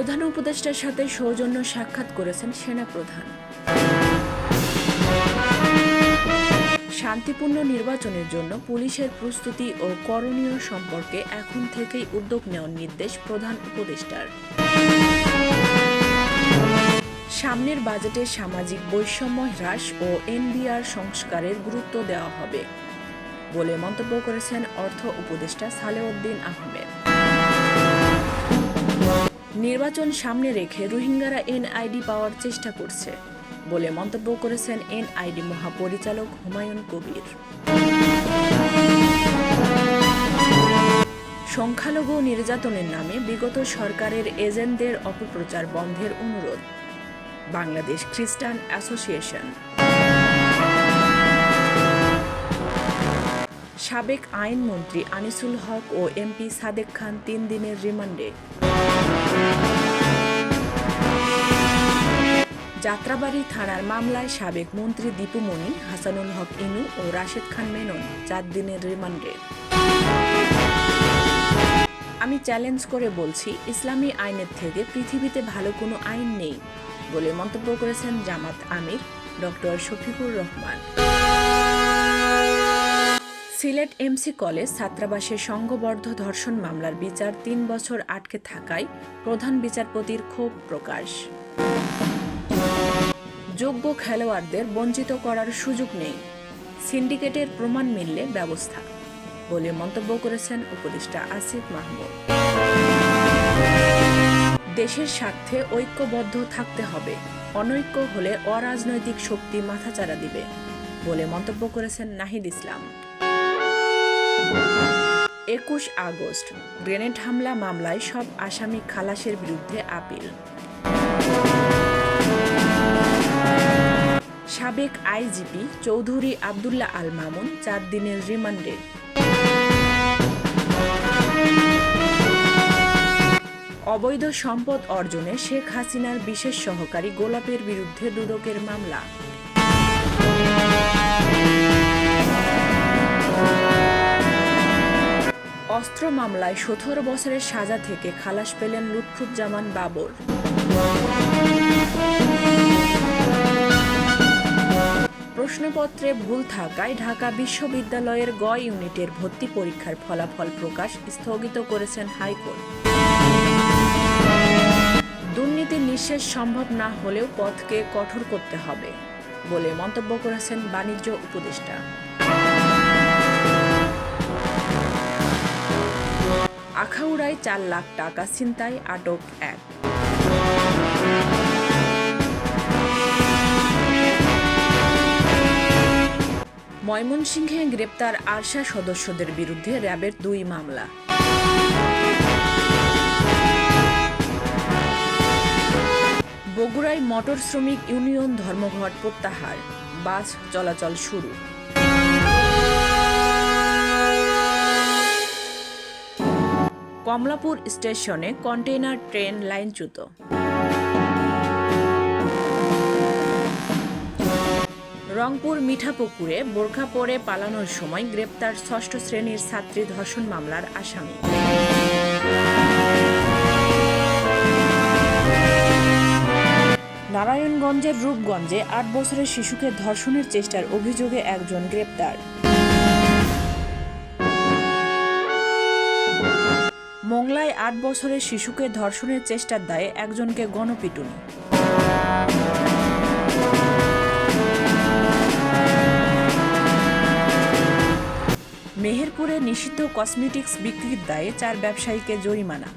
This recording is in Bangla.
প্রধান উপদেষ্টার সাথে সৌজন্য সাক্ষাৎ করেছেন সেনাপ্রধান। শান্তিপূর্ণ নির্বাচনের জন্য পুলিশের প্রস্তুতি ও করণীয় সম্পর্কে এখন থেকেই উদ্যোগ নেওয়ার নির্দেশ প্রধান উপদেষ্টার। সামনের বাজেটে সামাজিক বৈষম্য হ্রাস ও এনবিআর সংস্কারের গুরুত্ব দেওয়া হবে বলে মন্তব্য করেছেন অর্থ উপদেষ্টা সালেউদ্দিন আহমেদ। নির্বাচন সামনে রেখে রোহিঙ্গারা এনআইডি পাওয়ার চেষ্টা করছে বলে মন্তব্য করেছেন এনআইডি মহাপরিচালক হুমায়ুন কবির। সংখ্যালঘু নির্যাতনের নামে বিগত সরকারের এজেন্টদের অপপ্রচার বন্ধের অনুরোধ বাংলাদেশ খ্রিস্টান অ্যাসোসিয়েশন। সাবেক আইনমন্ত্রী আনিসুল হক ও এমপি সাদেক খান 3 দিনের রিমান্ডে। যাত্রাবাড়ী থানার মামলায় সাবেক মন্ত্রী দীপু মনি, হাসানুল হক ইনু ও রাশেদ খান মেনন 4 দিনের রিমান্ডে। আমি চ্যালেঞ্জ করে বলছি, ইসলামী আইনের থেকে পৃথিবীতে ভালো কোনো আইন নেই বলে মন্তব্য করেছেন জামাত আমির doctor Shafiqur Rahman. Sylhet MC college ছাত্রাবাসে সংঘবদ্ধ ধর্ষণ মামলার বিচার 3 বছর আটকে থাকায় প্রধান বিচারপতির ক্ষোভ প্রকাশ। যোগ্য খেলোয়াড়দের বঞ্চিত করার সুযোগ নেই, সিন্ডিকেটের প্রমাণ মিললে ব্যবস্থা বলে মন্তব্য করেছেন উপদেষ্টা আসিফ মাহমুদ। দেশের স্বার্থে ঐক্যবদ্ধ থাকতে হবে, অনৈক্য হলে অরাজনৈতিক শক্তি মাথাচাড়া দিবে বলে মন্তব্য করেছেন নাহিদ ইসলাম। 21 আগস্ট গ্রেনেড হামলা মামলায় সব আসামি খালাসের বিরুদ্ধে আপিল। সাবেক আইজিপি চৌধুরী আবদুল্লাহ আল মামুন 4 দিনের রিমান্ডে। অবৈধ সম্পদ অর্জনে শেখ হাসিনার বিশেষ সহকারী গোলাপের বিরুদ্ধে দুদকের মামলা। অস্ত্র মামলায় 17 বছরের সাজা থেকে খালাস পেলেন লুৎফুজ্জামান বাবর। প্রশ্নপত্রে ভুল থাকায় ঢাকা বিশ্ববিদ্যালয়ের গ ইউনিটের ভর্তি পরীক্ষার ফলাফল প্রকাশ স্থগিত করেছেন হাইকোর্ট। দুর্নীতি নিঃশেষ সম্ভব না হলেও পথকে কঠোর করতে হবে বলে মন্তব্য করেছেন বাণিজ্য উপদেষ্টা। আখাউড়ায় 4 লাখ টাকা ছিনতাই, আটক 1। ময়মনসিংহে গ্রেপ্তার আরশা সদস্যদের বিরুদ্ধে র্যাবের 2 মামলা। বগুড়ায় মোটর শ্রমিক ইউনিয়ন ধর্মঘট প্রত্যাহার, বাস চলাচল শুরু। কমলাপুর স্টেশনে কন্টেইনার ট্রেন লাইনচ্যুত। রংপুর মিঠাপুকুরে বোরখা পরে পালানোর সময় গ্রেপ্তার 6ষ্ঠ শ্রেণীর ছাত্রী ধর্ষণ মামলার আসামি। নারায়ণগঞ্জের রূপগঞ্জে 8 বছরের শিশুকে ধর্ষণের চেষ্টার অভিযোগে একজন গ্রেপ্তার। মোংলায় 8 বছরের শিশুকে ধর্ষণের চেষ্টার দায়ে একজনকে গণপিটুনি। মেহেরপুরে নিষিদ্ধ কসমেটিক্স বিক্রির দায়ে 4 ব্যবসায়ীকে জরিমানা।